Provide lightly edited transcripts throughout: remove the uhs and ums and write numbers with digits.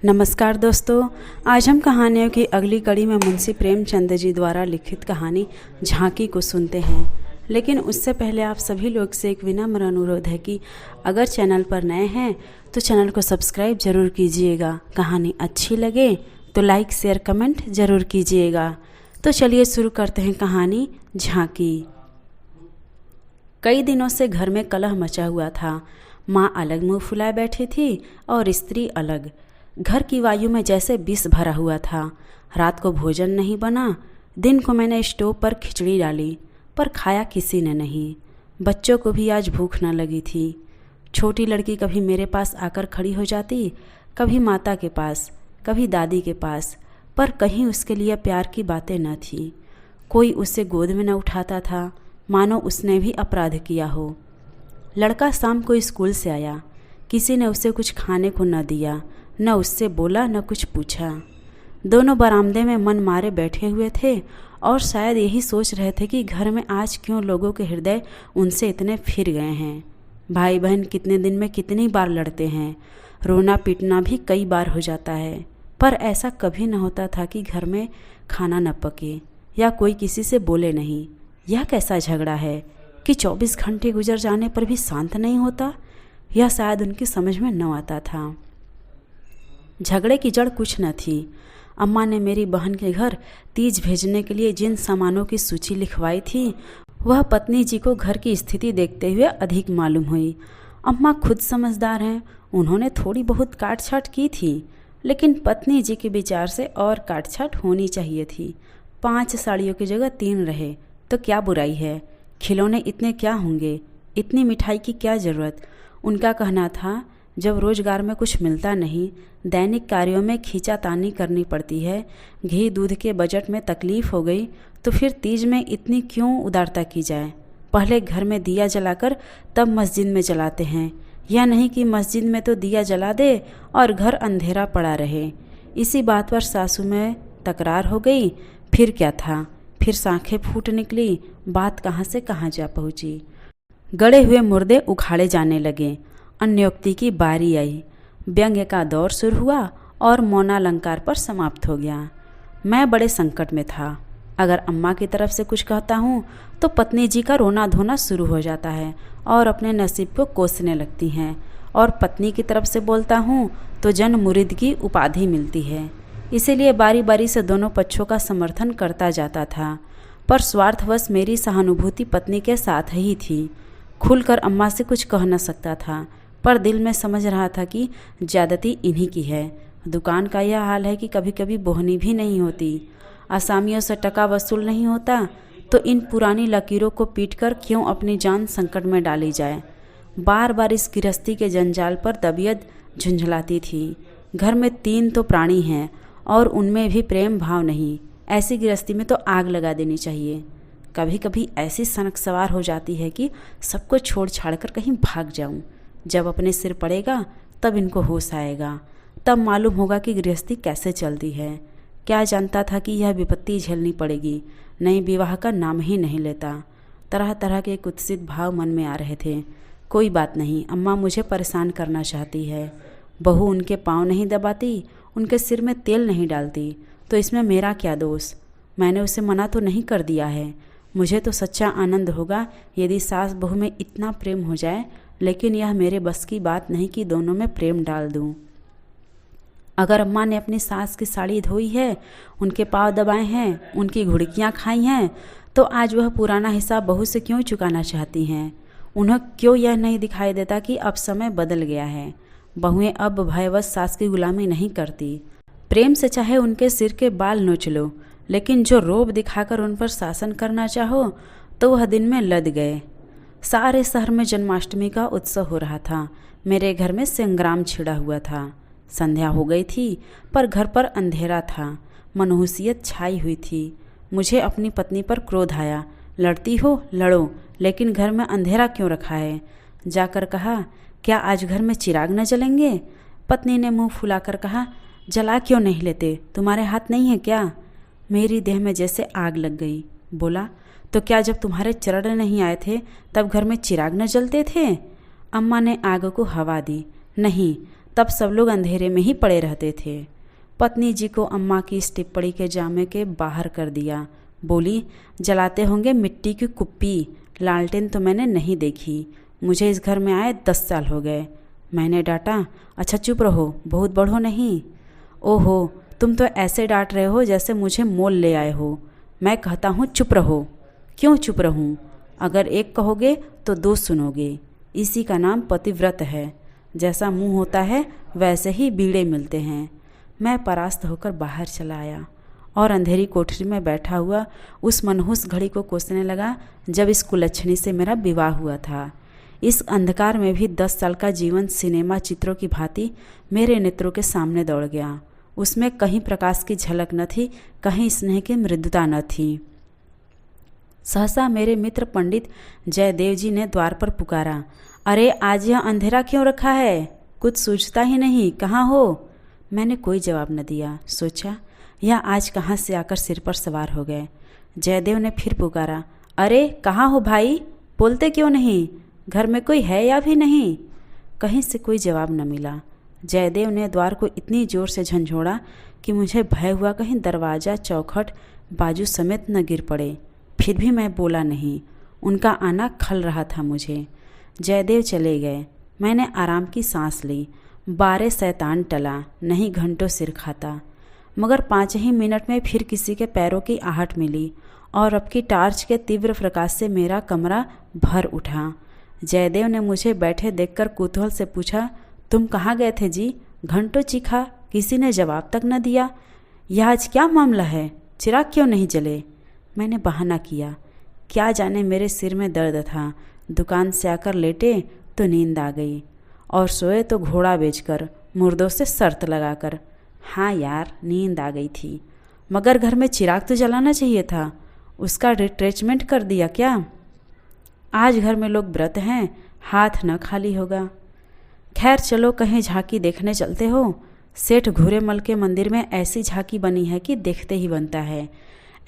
नमस्कार दोस्तों, आज हम कहानियों की अगली कड़ी में मुंशी प्रेमचंद जी द्वारा लिखित कहानी झांकी को सुनते हैं। लेकिन उससे पहले आप सभी लोग से एक विनम्र अनुरोध है कि अगर चैनल पर नए हैं तो चैनल को सब्सक्राइब जरूर कीजिएगा। कहानी अच्छी लगे तो लाइक शेयर कमेंट जरूर कीजिएगा। तो चलिए शुरू करते हैं कहानी झांकी। कई दिनों से घर में कलह मचा हुआ था। माँ अलग मुँह फुलाए बैठी थी और स्त्री अलग। घर की वायु में जैसे विष भरा हुआ था। रात को भोजन नहीं बना। दिन को मैंने स्टोव पर खिचड़ी डाली, पर खाया किसी ने नहीं। बच्चों को भी आज भूख न लगी थी। छोटी लड़की कभी मेरे पास आकर खड़ी हो जाती, कभी माता के पास, कभी दादी के पास, पर कहीं उसके लिए प्यार की बातें न थी। कोई उसे गोद में न उठाता था, मानो उसने भी अपराध किया हो। लड़का शाम को स्कूल से आया। किसी ने उसे कुछ खाने को न दिया, न उससे बोला न कुछ पूछा। दोनों बरामदे में मन मारे बैठे हुए थे और शायद यही सोच रहे थे कि घर में आज क्यों लोगों के हृदय उनसे इतने फिर गए हैं। भाई बहन कितने दिन में कितनी बार लड़ते हैं। रोना पीटना भी कई बार हो जाता है, पर ऐसा कभी न होता था कि घर में खाना न पके या कोई किसी से बोले नहीं। यह कैसा झगड़ा है कि 24 घंटे गुजर जाने पर भी शांत नहीं होता। यह शायद उनकी समझ में न आता था। झगड़े की जड़ कुछ न थी। अम्मा ने मेरी बहन के घर तीज भेजने के लिए जिन सामानों की सूची लिखवाई थी, वह पत्नी जी को घर की स्थिति देखते हुए अधिक मालूम हुई। अम्मा खुद समझदार हैं, उन्होंने थोड़ी बहुत काट छाट की थी, लेकिन पत्नी जी के विचार से और काट छाट होनी चाहिए थी। 5 साड़ियों की जगह 3 रहे तो क्या बुराई है। खिलौने इतने क्या होंगे, इतनी मिठाई की क्या ज़रूरत। उनका कहना था जब रोजगार में कुछ मिलता नहीं, दैनिक कार्यों में खींचातानी करनी पड़ती है, घी दूध के बजट में तकलीफ हो गई, तो फिर तीज में इतनी क्यों उदारता की जाए। पहले घर में दिया जलाकर तब मस्जिद में जलाते हैं, यह नहीं कि मस्जिद में तो दिया जला दे और घर अंधेरा पड़ा रहे। इसी बात पर सासू में तकरार हो गई। फिर क्या था, फिर सांखें फूट निकली। बात कहाँ से कहाँ जा पहुँची। गड़े हुए मुर्दे उखाड़े जाने लगे। अन्योक्ति की बारी आई। व्यंग्य का दौर शुरू हुआ और मौनालंकार पर समाप्त हो गया। मैं बड़े संकट में था। अगर अम्मा की तरफ से कुछ कहता हूँ तो पत्नी जी का रोना धोना शुरू हो जाता है और अपने नसीब को कोसने लगती हैं, और पत्नी की तरफ से बोलता हूँ तो जन मुरीद की उपाधि मिलती है। इसीलिए बारी बारी से दोनों पक्षों का समर्थन करता जाता था, पर स्वार्थवश मेरी सहानुभूति पत्नी के साथ ही थी। खुलकर अम्मा से कुछ कह न सकता था, पर दिल में समझ रहा था कि ज्यादती इन्हीं की है। दुकान का यह हाल है कि कभी कभी बोहनी भी नहीं होती। आसामियों से टका वसूल नहीं होता, तो इन पुरानी लकीरों को पीटकर क्यों अपनी जान संकट में डाली जाए। बार बार इस गृहस्थी के जंजाल पर तबीयत झुंझलाती थी। घर में 3 तो प्राणी हैं और उनमें भी प्रेम भाव नहीं। ऐसी गृहस्थी में तो आग लगा देनी चाहिए। कभी कभी ऐसी सनक सवार हो जाती है कि सबको छोड़ छाड़ कर कहीं भाग जाऊं। जब अपने सिर पड़ेगा तब इनको होश आएगा, तब मालूम होगा कि गृहस्थी कैसे चलती है। क्या जानता था कि यह विपत्ति झेलनी पड़ेगी। नए विवाह का नाम ही नहीं लेता। तरह तरह के कुत्सित भाव मन में आ रहे थे। कोई बात नहीं, अम्मा मुझे परेशान करना चाहती है। बहू उनके पाँव नहीं दबाती, उनके सिर में तेल नहीं डालती, तो इसमें मेरा क्या दोष। मैंने उसे मना तो नहीं कर दिया है। मुझे तो सच्चा आनंद होगा यदि सास बहू में इतना प्रेम हो जाए, लेकिन यह मेरे बस की बात नहीं कि दोनों में प्रेम डाल दूं। अगर अम्मा ने अपनी सास की साड़ी धोई है, उनके पाँव दबाए हैं, उनकी घुड़कियाँ खाई हैं, तो आज वह पुराना हिसाब बहू से क्यों चुकाना चाहती हैं। उन्हें क्यों यह नहीं दिखाई देता कि अब समय बदल गया है। बहुएं अब भयवश सास की गुलामी नहीं करती। प्रेम से चाहे उनके सिर के बाल नोच लो, लेकिन जो रोब दिखाकर उन पर शासन करना चाहो तो वह दिन में लद गए। सारे शहर में जन्माष्टमी का उत्सव हो रहा था। मेरे घर में संग्राम छिड़ा हुआ था। संध्या हो गई थी, पर घर पर अंधेरा था। मनहूसियत छाई हुई थी। मुझे अपनी पत्नी पर क्रोध आया। लड़ती हो लड़ो, लेकिन घर में अंधेरा क्यों रखा है। जाकर कहा, क्या आज घर में चिराग न जलेंगे। पत्नी ने मुंह फुलाकर कहा, जला क्यों नहीं लेते, तुम्हारे हाथ नहीं है क्या। मेरी देह में जैसे आग लग गई। बोला, तो क्या जब तुम्हारे चरण नहीं आए थे तब घर में चिराग न जलते थे। अम्मा ने आग को हवा दी। नहीं, तब सब लोग अंधेरे में ही पड़े रहते थे। पत्नी जी को अम्मा की इस टिप्पणी के जामे के बाहर कर दिया। बोली, जलाते होंगे मिट्टी की कुप्पी, लालटेन तो मैंने नहीं देखी। मुझे इस घर में आए 10 साल हो गए। मैंने डांटा, अच्छा चुप रहो, बहुत बढ़ो नहीं। ओहो, तुम तो ऐसे डांट रहे हो जैसे मुझे मोल ले आए हो। मैं कहता हूँ चुप रहो। क्यों चुप रहूँ? अगर एक कहोगे तो 2 सुनोगे। इसी का नाम पतिव्रत है। जैसा मुंह होता है वैसे ही बीड़े मिलते हैं। मैं परास्त होकर बाहर चला आया और अंधेरी कोठरी में बैठा हुआ उस मनहूस घड़ी को कोसने लगा जब इस कुलच्छनी से मेरा विवाह हुआ था। इस अंधकार में भी 10 साल का जीवन सिनेमा चित्रों की भांति मेरे नेत्रों के सामने दौड़ गया। उसमें कहीं प्रकाश की झलक न थी, कहीं स्नेह की मृदुता न थी। सहसा मेरे मित्र पंडित जयदेव जी ने द्वार पर पुकारा, अरे आज यह अंधेरा क्यों रखा है? कुछ सूझता ही नहीं, कहाँ हो? मैंने कोई जवाब न दिया। सोचा, यह आज कहाँ से आकर सिर पर सवार हो गए। जयदेव ने फिर पुकारा, अरे कहाँ हो भाई, बोलते क्यों नहीं? घर में कोई है या भी नहीं? कहीं से कोई जवाब न मिला। जयदेव ने द्वार को इतनी जोर से झंझोड़ा कि मुझे भय हुआ कहीं दरवाज़ा, चौखट, बाजू समेत न गिर पड़े। फिर भी मैं बोला नहीं। उनका आना खल रहा था मुझे। जयदेव चले गए। मैंने आराम की सांस ली। 12 शैतान टला, नहीं घंटों सिर खाता। मगर 5 ही मिनट में फिर किसी के पैरों की आहट मिली और अब की टार्च के तीव्र प्रकाश से मेरा कमरा भर उठा। जयदेव ने मुझे बैठे देखकर कुतूहल से पूछा, तुम कहाँ गए थे जी? घंटों चीखा, किसी ने जवाब तक न दिया। यह आज क्या मामला है? चिराग क्यों नहीं जले? मैंने बहाना किया। क्या जाने मेरे सिर में दर्द था। दुकान से आकर लेटे तो नींद आ गई और सोए तो घोड़ा बेचकर, मुर्दों से शर्त लगाकर। हाँ यार, नींद आ गई थी। मगर घर में चिराग तो जलाना चाहिए था। उसका रिट्रेचमेंट कर दिया क्या? आज घर में लोग व्रत हैं, हाथ न खाली होगा। खैर चलो कहीं झांकी देखने चलते हो। सेठ घूरेमल के मंदिर में ऐसी झांकी बनी है कि देखते ही बनता है।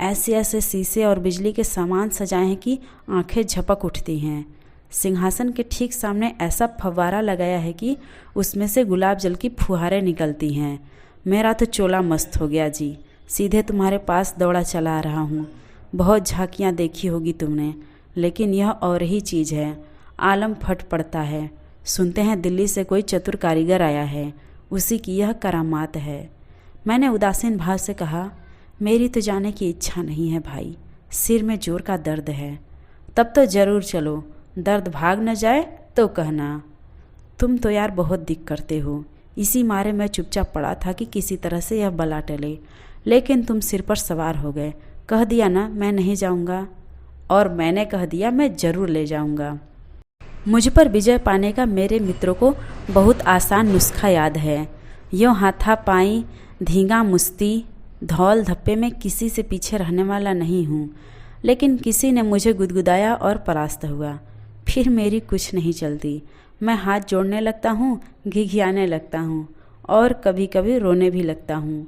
ऐसे ऐसे शीशे और बिजली के सामान सजाए हैं कि आंखें झपक उठती हैं। सिंहासन के ठीक सामने ऐसा फव्वारा लगाया है कि उसमें से गुलाब जल की फुहारें निकलती हैं। मेरा तो चोला मस्त हो गया जी। सीधे तुम्हारे पास दौड़ा चला आ रहा हूँ। बहुत झांकियाँ देखी होगी तुमने, लेकिन यह और ही चीज़ है। आलम फट पड़ता है। सुनते हैं दिल्ली से कोई चतुर कारीगर आया है, उसी की यह करामात है। मैंने उदासीन भाव से कहा, मेरी तो जाने की इच्छा नहीं है भाई, सिर में जोर का दर्द है। तब तो ज़रूर चलो, दर्द भाग न जाए तो कहना। तुम तो यार बहुत दिक करते हो। इसी मारे मैं चुपचाप पड़ा था कि किसी तरह से यह बला टले, लेकिन तुम सिर पर सवार हो गए। कह दिया ना मैं नहीं जाऊंगा, और मैंने कह दिया मैं ज़रूर ले जाऊंगा। मुझ पर विजय पाने का मेरे मित्रों को बहुत आसान नुस्खा याद है। यों हाथापाई, धींगा मुस्ती, धौल धप्पे में किसी से पीछे रहने वाला नहीं हूँ। लेकिन किसी ने मुझे गुदगुदाया और परास्त हुआ। फिर मेरी कुछ नहीं चलती। मैं हाथ जोड़ने लगता हूँ, घिघियाने लगता हूँ और कभी कभी रोने भी लगता हूँ।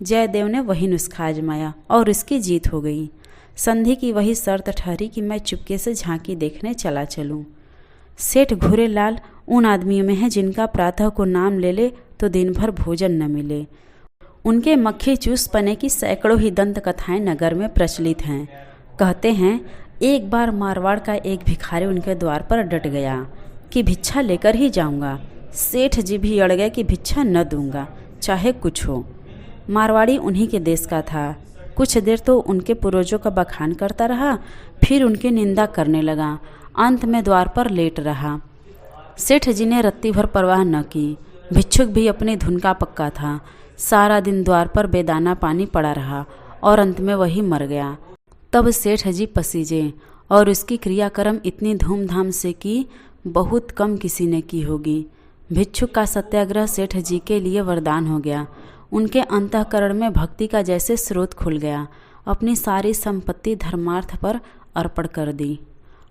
जयदेव ने वही नुस्खा आजमाया और इसकी जीत हो गई। संधि की वही शर्त ठहरी कि मैं चुपके से झांकी देखने चला चलूँ। सेठ घूरेलाल उन आदमियों में है जिनका प्रातः को नाम ले ले तो दिन भर भोजन न मिले। उनके मक्खी चूस पने की सैकड़ों ही दंत कथाएं नगर में प्रचलित हैं। कहते हैं एक बार मारवाड़ का एक भिखारी उनके द्वार पर डट गया कि भिक्षा लेकर ही जाऊंगा। सेठ जी भी अड़ गए कि भिक्षा न दूंगा, चाहे कुछ हो। मारवाड़ी उन्हीं के देश का था। कुछ देर तो उनके पूर्वजों का बखान करता रहा, फिर उनकी निंदा करने लगा। अंत में द्वार पर लेट रहा। सेठ जी ने रत्ती भर परवाह न की। भिक्षुक भी अपनी धुन का पक्का था। सारा दिन द्वार पर बेदाना पानी पड़ा रहा और अंत में वही मर गया। तब सेठ जी पसीजे और उसकी क्रियाक्रम इतनी धूमधाम से की, बहुत कम किसी ने की होगी। भिक्षुक का सत्याग्रह सेठ जी के लिए वरदान हो गया। उनके अंतःकरण में भक्ति का जैसे स्रोत खुल गया। अपनी सारी संपत्ति धर्मार्थ पर अर्पण कर दी।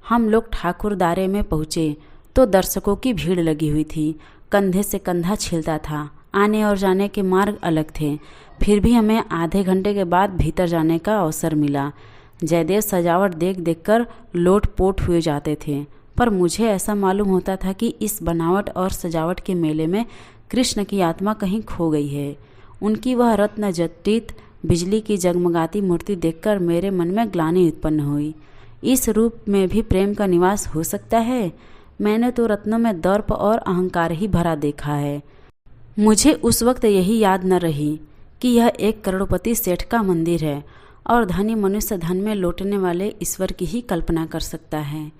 हम लोग ठाकुरदारे में पहुँचे तो दर्शकों की भीड़ लगी हुई थी। कंधे से कंधा छिलता था। आने और जाने के मार्ग अलग थे। फिर भी हमें आधे घंटे के बाद भीतर जाने का अवसर मिला। जयदेव सजावट देख देखकर लोटपोट हुए जाते थे, पर मुझे ऐसा मालूम होता था कि इस बनावट और सजावट के मेले में कृष्ण की आत्मा कहीं खो गई है। उनकी वह रत्न जटित बिजली की जगमगाती मूर्ति देखकर मेरे मन में ग्लानि उत्पन्न हुई। इस रूप में भी प्रेम का निवास हो सकता है? मैंने तो रत्नों में दर्प और अहंकार ही भरा देखा है। मुझे उस वक्त यही याद न रही कि यह एक करोड़पति सेठ का मंदिर है और धनी मनुष्य धन में लौटने वाले ईश्वर की ही कल्पना कर सकता है।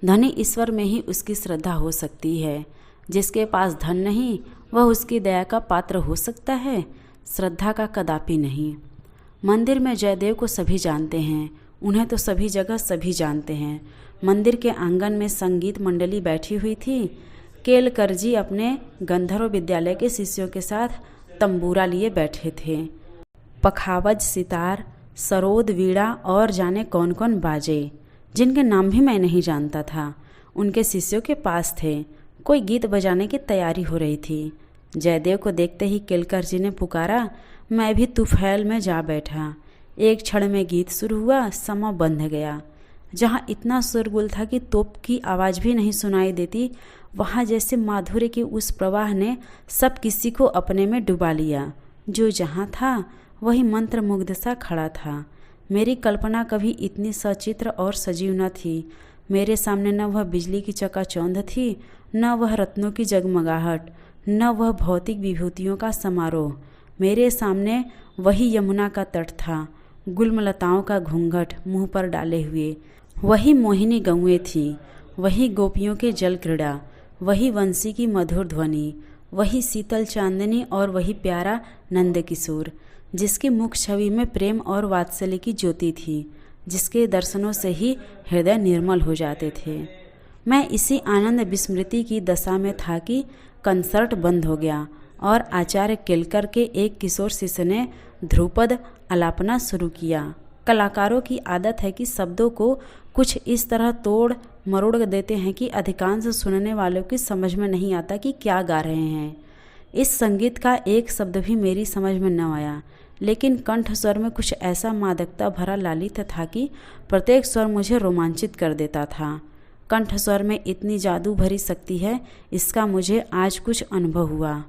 धनी ईश्वर में ही उसकी श्रद्धा हो सकती है। जिसके पास धन नहीं वह उसकी दया का पात्र हो सकता है, श्रद्धा का कदापि नहीं। मंदिर में जयदेव को सभी जानते हैं, उन्हें तो सभी जगह सभी जानते हैं। मंदिर के आंगन में संगीत मंडली बैठी हुई थी। केलकरजी अपने गंधर्व विद्यालय के शिष्यों के साथ तंबूरा लिए बैठे थे। पखावज, सितार, सरोद, वीणा और जाने कौन कौन बाजे, जिनके नाम भी मैं नहीं जानता था, उनके शिष्यों के पास थे। कोई गीत बजाने की तैयारी हो रही थी। जयदेव को देखते ही केलकरजी ने पुकारा। मैं भी तुफैल में जा बैठा। एक क्षण में गीत शुरू हुआ, समा बंध गया। जहाँ इतना शोरगुल था कि तोप की आवाज़ भी नहीं सुनाई देती, वहाँ जैसे माधुर्य के उस प्रवाह ने सब किसी को अपने में डुबा लिया। जो जहाँ था वही मंत्रमुग्ध सा खड़ा था। मेरी कल्पना कभी इतनी सचित्र और सजीव न थी। मेरे सामने न वह बिजली की चकाचौंध थी, न वह रत्नों की जगमगाहट, न वह भौतिक विभूतियों का समारोह। मेरे सामने वही यमुना का तट था, गुलमलताओं का घूंघट मुंह पर डाले हुए। वही मोहिनी गौएं थी, वही गोपियों के जल क्रीड़ा, वही वंशी की मधुर ध्वनि, वही शीतल चांदनी और वही प्यारा नंद किशोर, जिसकी मुख छवि में प्रेम और वात्सल्य की ज्योति थी, जिसके दर्शनों से ही हृदय निर्मल हो जाते थे। मैं इसी आनंद विस्मृति की दशा में था कि कंसर्ट बंद हो गया और आचार्य केलकर के एक किशोर शिष्य ने ध्रुपद आलापना शुरू किया। कलाकारों की आदत है कि शब्दों को कुछ इस तरह तोड़ मरोड़ देते हैं कि अधिकांश सुनने वालों की समझ में नहीं आता कि क्या गा रहे हैं। इस संगीत का एक शब्द भी मेरी समझ में न आया, लेकिन कंठ स्वर में कुछ ऐसा मादकता भरा लालित्य था कि प्रत्येक स्वर मुझे रोमांचित कर देता था। कंठ स्वर में इतनी जादू भरी शक्ति है, इसका मुझे आज कुछ अनुभव हुआ।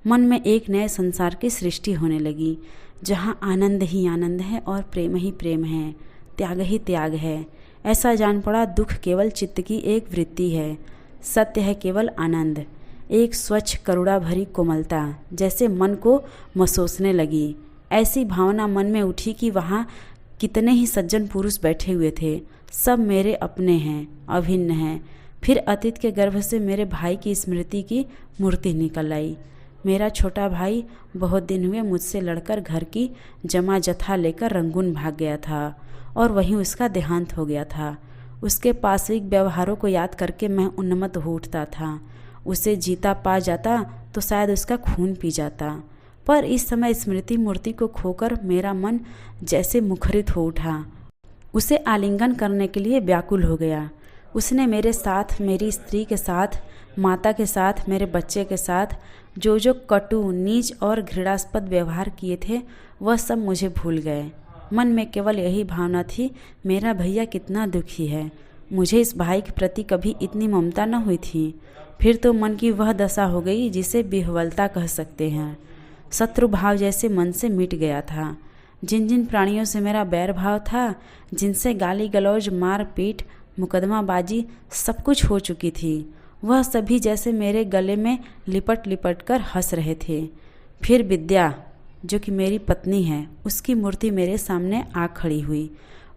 मन में एक नए संसार की सृष्टि होने लगी, जहाँ आनंद ही आनंद है और प्रेम ही प्रेम है, त्याग ही त्याग है। ऐसा जान पड़ा दुख केवल चित्त की एक वृत्ति है, सत्य है केवल आनंद। एक स्वच्छ करुणा भरी कोमलता जैसे मन को मसोसने लगी। ऐसी भावना मन में उठी कि वहाँ कितने ही सज्जन पुरुष बैठे हुए थे, सब मेरे अपने हैं, अभिन्न हैं। फिर अतीत के गर्भ से मेरे भाई की स्मृति की मूर्ति निकल आई। मेरा छोटा भाई बहुत दिन हुए मुझसे लड़कर घर की जमा जथा लेकर रंगून भाग गया था और वहीं उसका देहांत हो गया था। उसके पार्श्विक व्यवहारों को याद करके मैं उन्मत्त हो उठता था। उसे जीता पा जाता तो शायद उसका खून पी जाता, पर इस समय स्मृति मूर्ति को खोकर मेरा मन जैसे मुखरित हो उठा। उसे आलिंगन करने के लिए व्याकुल हो गया। उसने मेरे साथ, मेरी स्त्री के साथ, माता के साथ, मेरे बच्चे के साथ जो जो कटु, नीच और घृणास्पद व्यवहार किए थे वह सब मुझे भूल गए। मन में केवल यही भावना थी, मेरा भैया कितना दुखी है। मुझे इस भाई के प्रति कभी इतनी ममता न हुई थी। फिर तो मन की वह दशा हो गई जिसे विह्वलता कह सकते हैं। शत्रु भाव जैसे मन से मिट गया था। जिन जिन प्राणियों से मेरा बैर भाव था, जिनसे गाली गलौज, मार पीट, मुकदमाबाजी सब कुछ हो चुकी थी, वह सभी जैसे मेरे गले में लिपट लिपट कर हंस रहे थे। फिर विद्या, जो कि मेरी पत्नी है, उसकी मूर्ति मेरे सामने आ खड़ी हुई।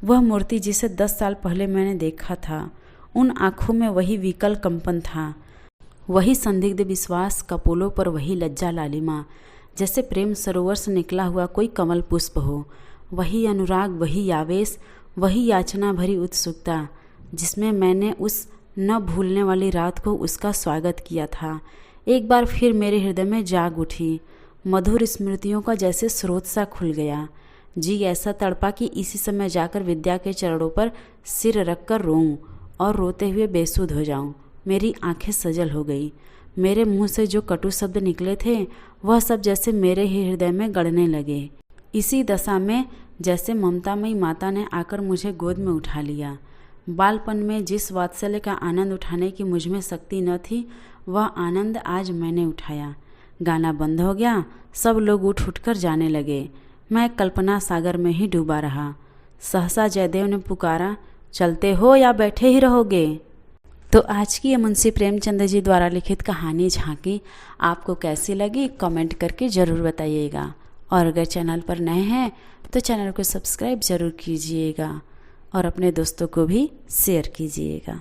वह मूर्ति जिसे 10 साल पहले मैंने देखा था। उन आँखों में वही विकल कंपन था, वही संदिग्ध विश्वास, कपोलों पर वही लज्जा लालिमा, जैसे प्रेम सरोवर से निकला हुआ कोई कमल पुष्प हो। वही अनुराग, वही आवेश, वही याचना भरी उत्सुकता जिसमें मैंने उस न भूलने वाली रात को उसका स्वागत किया था, एक बार फिर मेरे हृदय में जाग उठी। मधुर स्मृतियों का जैसे स्रोत सा खुल गया। जी ऐसा तड़पा कि इसी समय जाकर विद्या के चरणों पर सिर रखकर रोऊं और रोते हुए बेसुध हो जाऊं। मेरी आंखें सजल हो गई। मेरे मुंह से जो कटु शब्द निकले थे वह सब जैसे मेरे ही हृदय में गड़ने लगे। इसी दशा में जैसे ममतामयी माता ने आकर मुझे गोद में उठा लिया। बालपन में जिस वात्सल्य का आनंद उठाने की मुझ में शक्ति न थी, वह आनंद आज मैंने उठाया। गाना बंद हो गया। सब लोग उठ उठकर जाने लगे। मैं कल्पना सागर में ही डूबा रहा। सहसा जयदेव ने पुकारा, चलते हो या बैठे ही रहोगे? तो आज की ये मुंशी प्रेमचंद जी द्वारा लिखित कहानी झांकी आपको कैसी लगी कमेंट करके ज़रूर बताइएगा। और अगर चैनल पर नए हैं तो चैनल को सब्सक्राइब ज़रूर कीजिएगा और अपने दोस्तों को भी शेयर कीजिएगा।